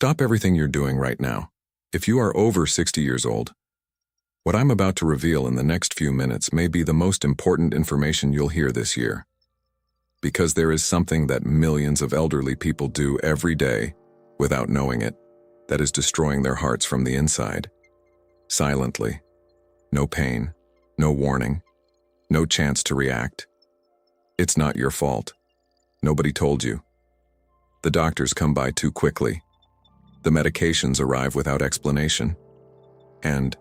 Stop everything you're doing right now. If you are over 60 years old, what I'm about to reveal in the next few minutes may be the most important information you'll hear this year. Because there is something that millions of elderly people do every day, without knowing it, that is destroying their hearts from the inside. Silently. No pain, no warning, no chance to react. It's not your fault. Nobody told you. The doctors come by too quickly. The medications arrive without explanation. And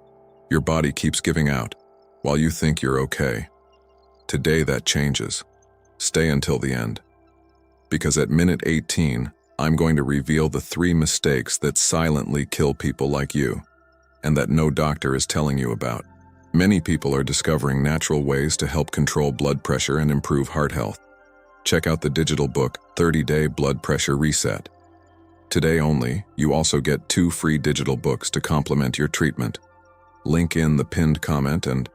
your body keeps giving out while you think you're okay. Today that changes. Stay until the end. Because at minute 18, I'm going to reveal the 3 mistakes that silently kill people like you, and that no doctor is telling you about. Many people are discovering natural ways to help control blood pressure and improve heart health. Check out the digital book, 30-Day Blood Pressure Reset. Today only, you also get 2 free digital books to complement your treatment. Link in the pinned comment and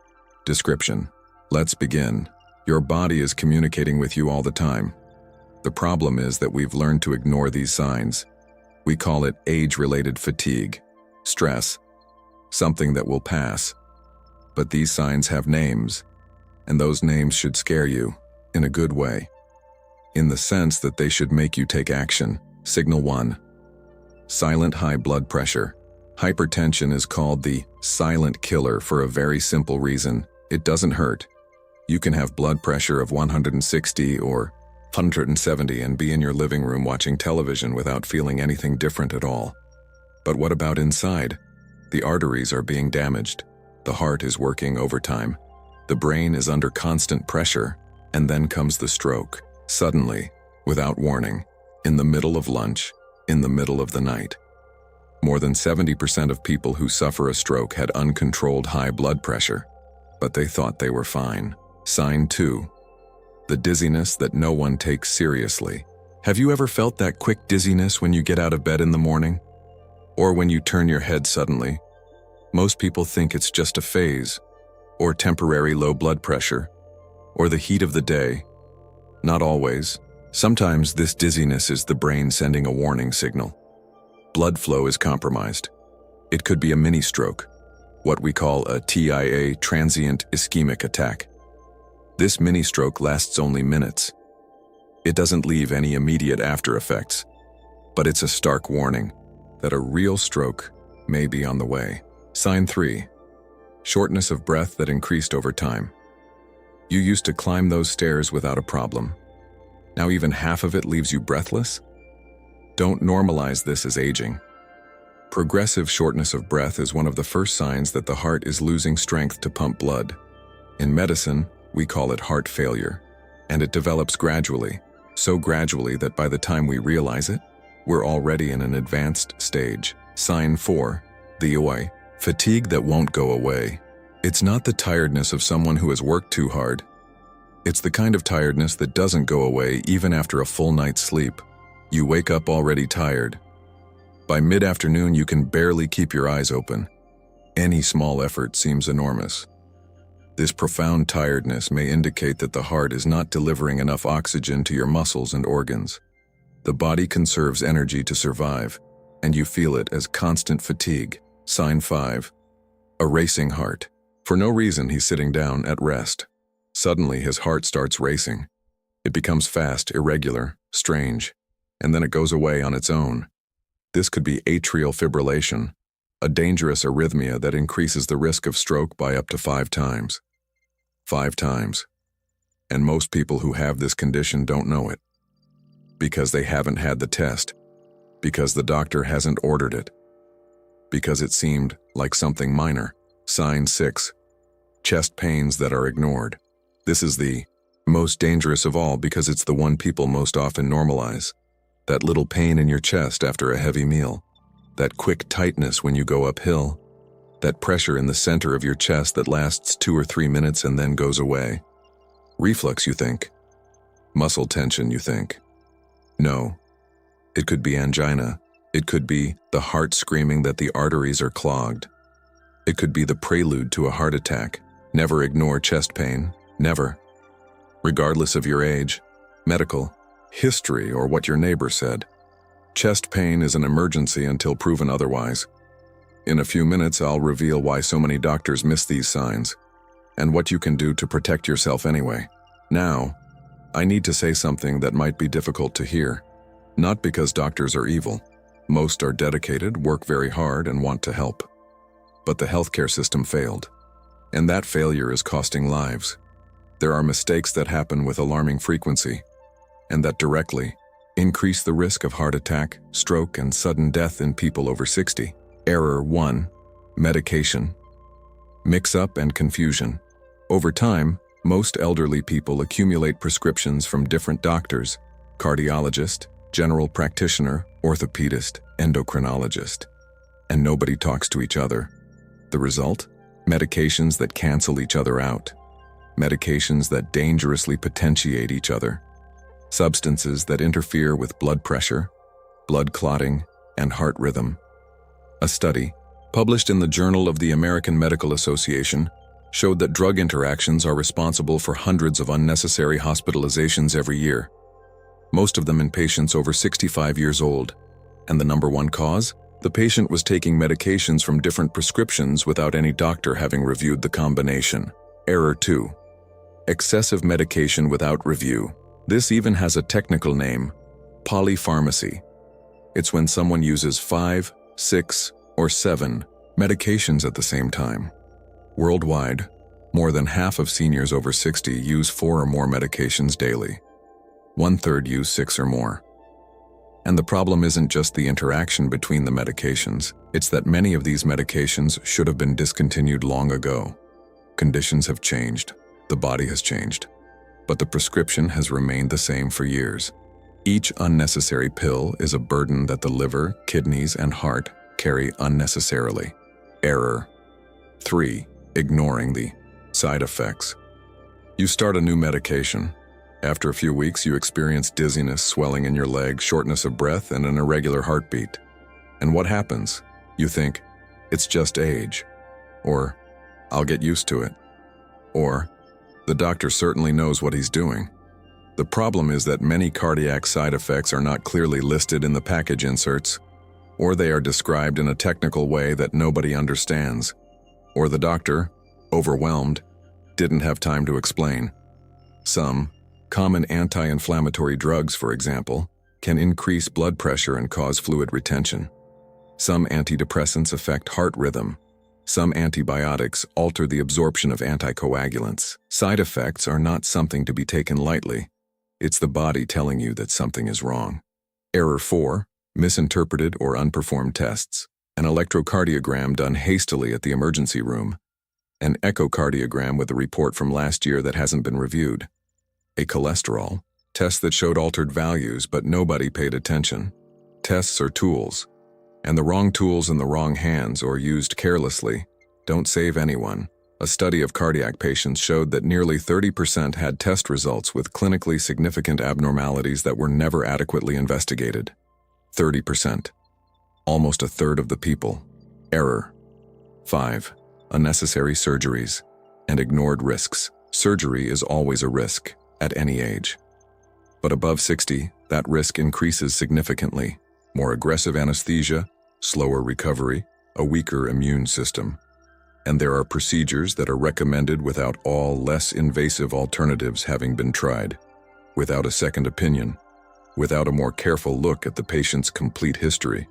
description. Let's begin. Your body is communicating with you all the time. The problem is that we've learned to ignore these signs. We call it age-related fatigue, stress, something that will pass. But these signs have names, and those names should scare you, in a good way. In the sense that they should make you take action. Signal 1. Silent high blood pressure. Hypertension is called the silent killer for a very simple reason. It doesn't hurt. You can have blood pressure of 160 or 170 and be in your living room watching television without feeling anything different at all. But what about inside? The arteries are being damaged. The heart is working overtime. The brain is under constant pressure, and then comes the stroke. Suddenly, without warning, in the middle of lunch, in the middle of the night. More than 70% of people who suffer a stroke had uncontrolled high blood pressure, but they thought they were fine. Sign 2. The dizziness that no one takes seriously. Have you ever felt that quick dizziness when you get out of bed in the morning? Or when you turn your head suddenly? Most people think it's just a phase, or temporary low blood pressure, or the heat of the day. Not always. Sometimes this dizziness is the brain sending a warning signal. Blood flow is compromised. It could be a mini stroke, what we call a TIA, transient ischemic attack. This mini stroke lasts only minutes. It doesn't leave any immediate after effects, but it's a stark warning that a real stroke may be on the way. Sign 3. Shortness of breath that increased over time. You used to climb those stairs without a problem. Now even half of it leaves you breathless? Don't normalize this as aging. Progressive shortness of breath is one of the first signs that the heart is losing strength to pump blood. In medicine, we call it heart failure, and it develops gradually, so gradually that by the time we realize it, we're already in an advanced stage. Sign 4. The OI. Fatigue that won't go away. It's not the tiredness of someone who has worked too hard. It's the kind of tiredness that doesn't go away even after a full night's sleep. You wake up already tired. By mid-afternoon, you can barely keep your eyes open. Any small effort seems enormous. This profound tiredness may indicate that the heart is not delivering enough oxygen to your muscles and organs. The body conserves energy to survive, and you feel it as constant fatigue. Sign 5. A racing heart. For no reason, he's sitting down at rest. Suddenly, his heart starts racing. It becomes fast, irregular, strange, and then it goes away on its own. This could be atrial fibrillation, a dangerous arrhythmia that increases the risk of stroke by up to 5 times. 5 times. And most people who have this condition don't know it. Because they haven't had the test. Because the doctor hasn't ordered it. Because it seemed like something minor. Sign 6. Chest pains that are ignored. This is the most dangerous of all because it's the one people most often normalize. That little pain in your chest after a heavy meal. That quick tightness when you go uphill. That pressure in the center of your chest that lasts 2 or 3 minutes and then goes away. Reflux, you think. Muscle tension, you think. No. It could be angina. It could be the heart screaming that the arteries are clogged. It could be the prelude to a heart attack. Never ignore chest pain. Never. Regardless of your age, medical, history, or what your neighbor said. Chest pain is an emergency until proven otherwise. In a few minutes, I'll reveal why so many doctors miss these signs, and what you can do to protect yourself anyway. Now, I need to say something that might be difficult to hear. Not because doctors are evil. Most are dedicated, work very hard, and want to help. But the healthcare system failed, and that failure is costing lives. There are mistakes that happen with alarming frequency, and that directly increase the risk of heart attack, stroke, and sudden death in people over 60. Error 1. Medication. Mix-up and confusion. Over time, most elderly people accumulate prescriptions from different doctors: cardiologist, general practitioner, orthopedist, endocrinologist. And nobody talks to each other. The result? Medications that cancel each other out. Medications that dangerously potentiate each other. Substances that interfere with blood pressure, blood clotting, and heart rhythm. A study, published in the Journal of the American Medical Association, showed that drug interactions are responsible for hundreds of unnecessary hospitalizations every year, most of them in patients over 65 years old. And the number one cause? The patient was taking medications from different prescriptions without any doctor having reviewed the combination. Error 2. Excessive medication without review. This even has a technical name: polypharmacy. It's when someone uses 5, 6, or 7 medications at the same time. Worldwide, more than half of seniors over 60 use 4 or more medications daily. 1/3 use 6 or more. And the problem isn't just the interaction between the medications, it's that many of these medications should have been discontinued long ago. Conditions have changed, the body has changed, but the prescription has remained the same for years. Each unnecessary pill is a burden that the liver, kidneys, and heart carry unnecessarily. Error 3. Ignoring the side effects. You start a new medication. After a few weeks, you experience dizziness, swelling in your leg, shortness of breath, and an irregular heartbeat. And what happens? You think, it's just age. Or, I'll get used to it. Or, the doctor certainly knows what he's doing. The problem is that many cardiac side effects are not clearly listed in the package inserts, or they are described in a technical way that nobody understands, or the doctor, overwhelmed, didn't have time to explain. Some common anti-inflammatory drugs, for example, can increase blood pressure and cause fluid retention. Some antidepressants affect heart rhythm. Some antibiotics alter the absorption of anticoagulants. Side effects are not something to be taken lightly. It's the body telling you that something is wrong. Error 4. Misinterpreted or unperformed tests. An electrocardiogram done hastily at the emergency room. An echocardiogram with a report from last year that hasn't been reviewed. A cholesterol test that showed altered values, but nobody paid attention. Tests are tools, and the wrong tools in the wrong hands or used carelessly don't save anyone. A study of cardiac patients showed that nearly 30% had test results with clinically significant abnormalities that were never adequately investigated. 30%. Almost a third of the people. Error 5. Unnecessary surgeries and ignored risks. Surgery is always a risk, at any age. But above 60, that risk increases significantly. More aggressive anesthesia, slower recovery, a weaker immune system. And there are procedures that are recommended without all less invasive alternatives having been tried, without a second opinion, without a more careful look at the patient's complete history.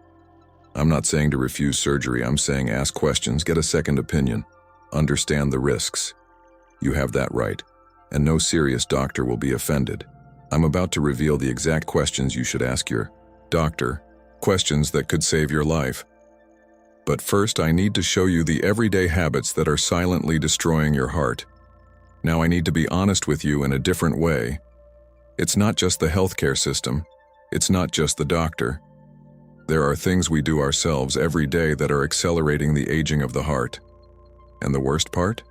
I'm not saying to refuse surgery, I'm saying ask questions, get a second opinion, understand the risks. You have that right, and no serious doctor will be offended. I'm about to reveal the exact questions you should ask your doctor, questions that could save your life. But first, I need to show you the everyday habits that are silently destroying your heart. Now I need to be honest with you in a different way. It's not just the healthcare system. It's not just the doctor. There are things we do ourselves every day that are accelerating the aging of the heart. And the worst part?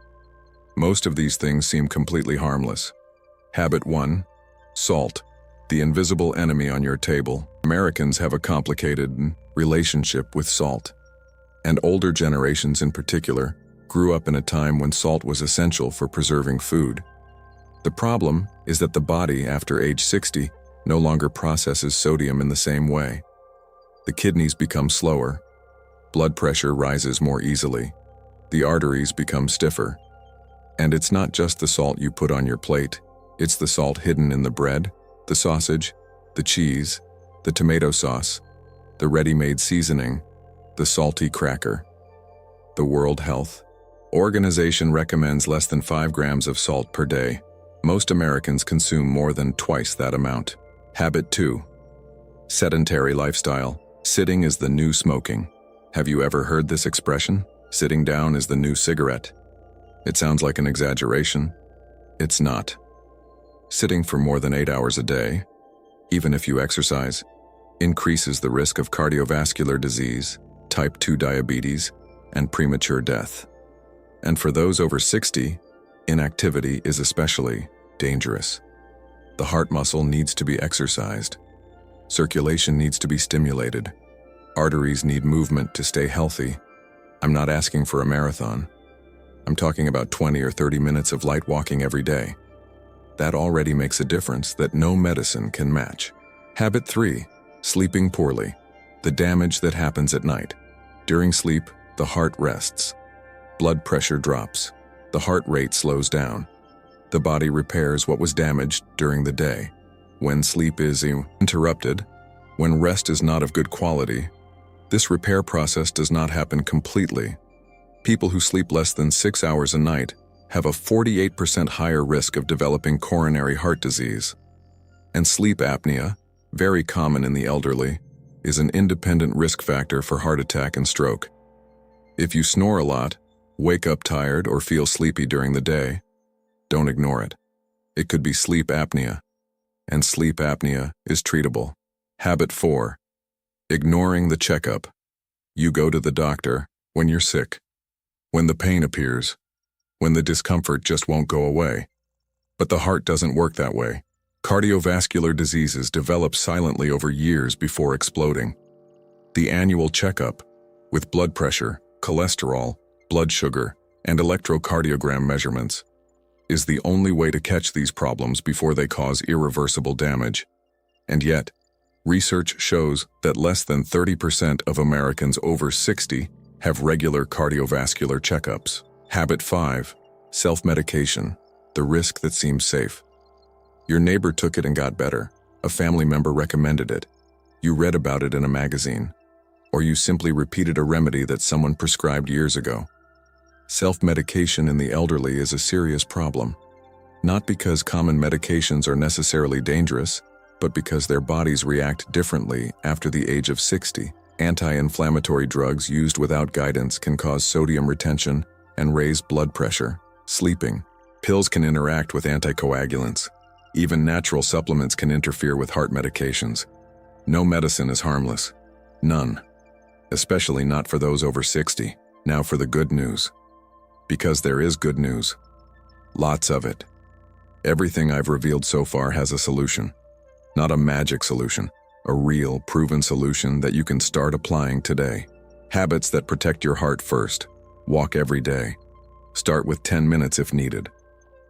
Most of these things seem completely harmless. Habit 1. Salt, the invisible enemy on your table. Americans have a complicated relationship with salt. And older generations in particular grew up in a time when salt was essential for preserving food. The problem is that the body, after age 60, no longer processes sodium in the same way. The kidneys become slower. Blood pressure rises more easily. The arteries become stiffer. And it's not just the salt you put on your plate. It's the salt hidden in the bread, the sausage, the cheese, the tomato sauce, the ready-made seasoning, the salty cracker. The World Health Organization recommends less than 5 grams of salt per day. Most Americans consume more than twice that amount. Habit 2. Sedentary lifestyle. Sitting is the new smoking. Have you ever heard this expression? Sitting down is the new cigarette. It sounds like an exaggeration. It's not. Sitting for more than 8 hours a day, even if you exercise, increases the risk of cardiovascular disease, type 2 diabetes, and premature death. And for those over 60, inactivity is especially dangerous. The heart muscle needs to be exercised. Circulation needs to be stimulated. Arteries need movement to stay healthy. I'm not asking for a marathon. I'm talking about 20 or 30 minutes of light walking every day. That already makes a difference that no medicine can match. Habit 3. Sleeping poorly. The damage that happens at night. During sleep, the heart rests. Blood pressure drops. The heart rate slows down. The body repairs what was damaged during the day. When sleep is interrupted, when rest is not of good quality, this repair process does not happen completely. People who sleep less than 6 hours a night have a 48% higher risk of developing coronary heart disease. And sleep apnea, very common in the elderly, is an independent risk factor for heart attack and stroke. If you snore a lot, wake up tired, or feel sleepy during the day, don't ignore it. It could be sleep apnea, and sleep apnea is treatable. Habit 4. Ignoring the checkup. You go to the doctor when you're sick, when the pain appears, when the discomfort just won't go away. But the heart doesn't work that way. Cardiovascular diseases develop silently over years before exploding. The annual checkup, with blood pressure, cholesterol, blood sugar, and electrocardiogram measurements, is the only way to catch these problems before they cause irreversible damage. And yet, research shows that less than 30% of Americans over 60 have regular cardiovascular checkups. Habit 5. Self-medication. The risk that seems safe. Your neighbor took it and got better. A family member recommended it. You read about it in a magazine. Or you simply repeated a remedy that someone prescribed years ago. Self-medication in the elderly is a serious problem. Not because common medications are necessarily dangerous, but because their bodies react differently after the age of 60. Anti-inflammatory drugs used without guidance can cause sodium retention and raise blood pressure. Sleeping. Pills can interact with anticoagulants. Even natural supplements can interfere with heart medications. No medicine is harmless. None. Especially not for those over 60. Now for the good news. Because there is good news. Lots of it. Everything I've revealed so far has a solution. Not a magic solution. A real, proven solution that you can start applying today. Habits that protect your heart first. Walk every day. Start with 10 minutes if needed.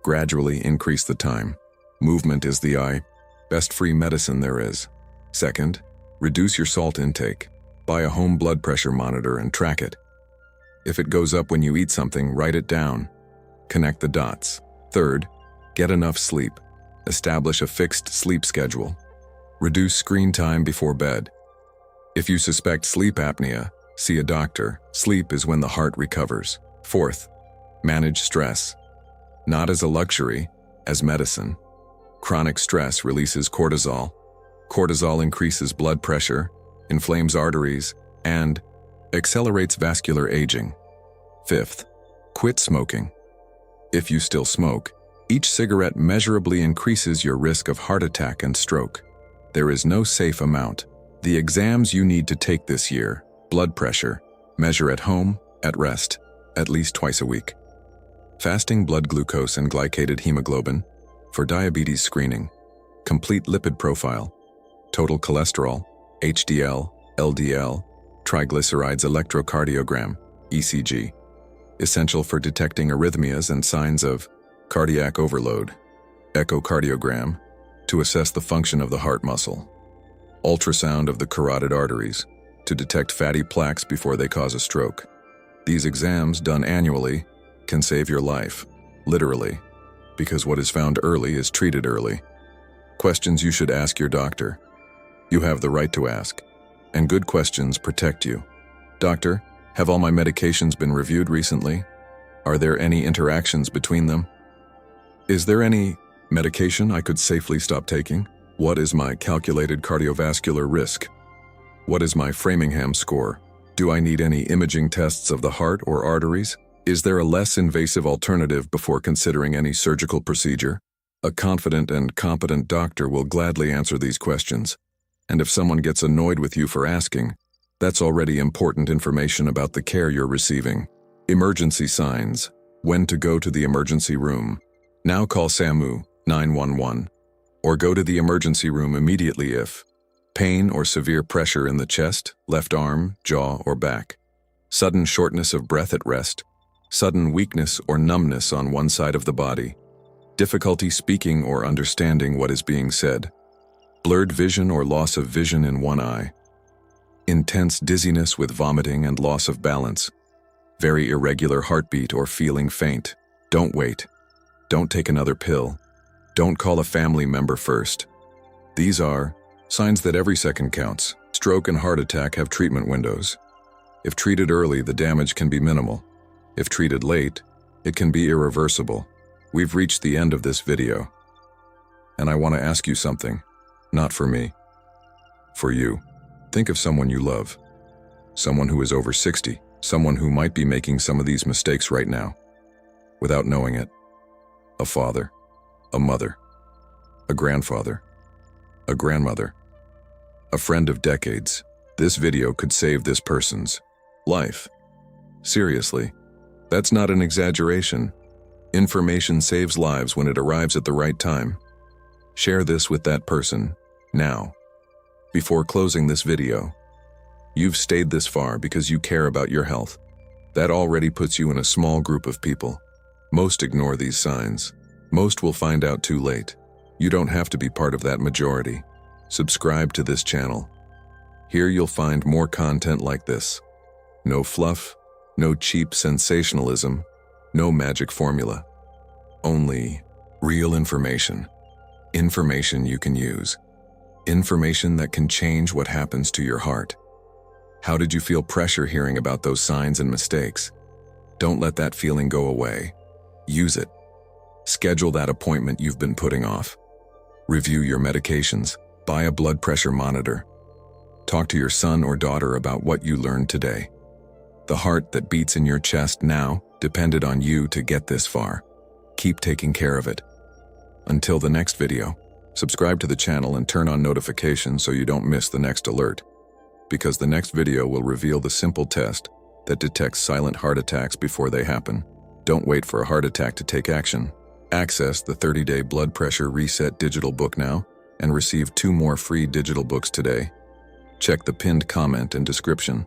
Gradually increase the time. Movement is the best free medicine there is. Second, reduce your salt intake. Buy a home blood pressure monitor and track it. If it goes up when you eat something, write it down. Connect the dots. Third, get enough sleep. Establish a fixed sleep schedule. Reduce screen time before bed. If you suspect sleep apnea, see a doctor. Sleep is when the heart recovers. Fourth, manage stress. Not as a luxury, as medicine. Chronic stress releases cortisol. Cortisol increases blood pressure, inflames arteries, and accelerates vascular aging. Fifth, quit smoking. If you still smoke, each cigarette measurably increases your risk of heart attack and stroke. There is no safe amount. The exams you need to take this year: blood pressure, measure at home, at rest, at least twice a week. Fasting blood glucose and glycated hemoglobin for diabetes screening. Complete lipid profile, total cholesterol, HDL, LDL, triglycerides electrocardiogram, ECG. Essential for detecting arrhythmias and signs of cardiac overload. Echocardiogram to assess the function of the heart muscle. Ultrasound of the carotid arteries. to detect fatty plaques before they cause a stroke. These exams, done annually, can save your life, literally, because what is found early is treated early. Questions you should ask your doctor. You have the right to ask, and good questions protect you. Doctor, have all my medications been reviewed recently? Are there any interactions between them? Is there any medication I could safely stop taking? What is my calculated cardiovascular risk? What is my Framingham score? Do I need any imaging tests of the heart or arteries? Is there a less invasive alternative before considering any surgical procedure? A confident and competent doctor will gladly answer these questions. And if someone gets annoyed with you for asking, that's already important information about the care you're receiving. Emergency signs. When to go to the emergency room. Now call SAMU 911 or go to the emergency room immediately if pain or severe pressure in the chest, left arm, jaw, or back, sudden shortness of breath at rest, sudden weakness or numbness on one side of the body, difficulty speaking or understanding what is being said, blurred vision or loss of vision in one eye, intense dizziness with vomiting and loss of balance, very irregular heartbeat or feeling faint. Don't wait. Don't take another pill. Don't call a family member first. These are signs that every second counts. Stroke and heart attack have treatment windows. If treated early, the damage can be minimal. If treated late, it can be irreversible. We've reached the end of this video. And I want to ask you something. Not for me. For you. Think of someone you love. Someone who is over 60. Someone who might be making some of these mistakes right now, without knowing it. A father, a mother, a grandfather, a grandmother, a friend of decades. This video could save this person's life. Seriously, that's not an exaggeration. Information saves lives when it arrives at the right time. Share this with that person, now. Before closing this video, you've stayed this far because you care about your health. That already puts you in a small group of people. Most ignore these signs. Most will find out too late. You don't have to be part of that majority. Subscribe to this channel. Here you'll find more content like this. No fluff, no cheap sensationalism, no magic formula. Only real information. Information you can use. Information that can change what happens to your heart. How did you feel pressure hearing about those signs and mistakes? Don't let that feeling go away. Use it. Schedule that appointment you've been putting off. Review your medications. Buy a blood pressure monitor. Talk to your son or daughter about what you learned today. The heart that beats in your chest now depended on you to get this far. Keep taking care of it. Until the next video, subscribe to the channel and turn on notifications so you don't miss the next alert. Because the next video will reveal the simple test that detects silent heart attacks before they happen. Don't wait for a heart attack to take action. Access the 30-day blood pressure reset digital book now and receive 2 more free digital books today. Check the pinned comment and description.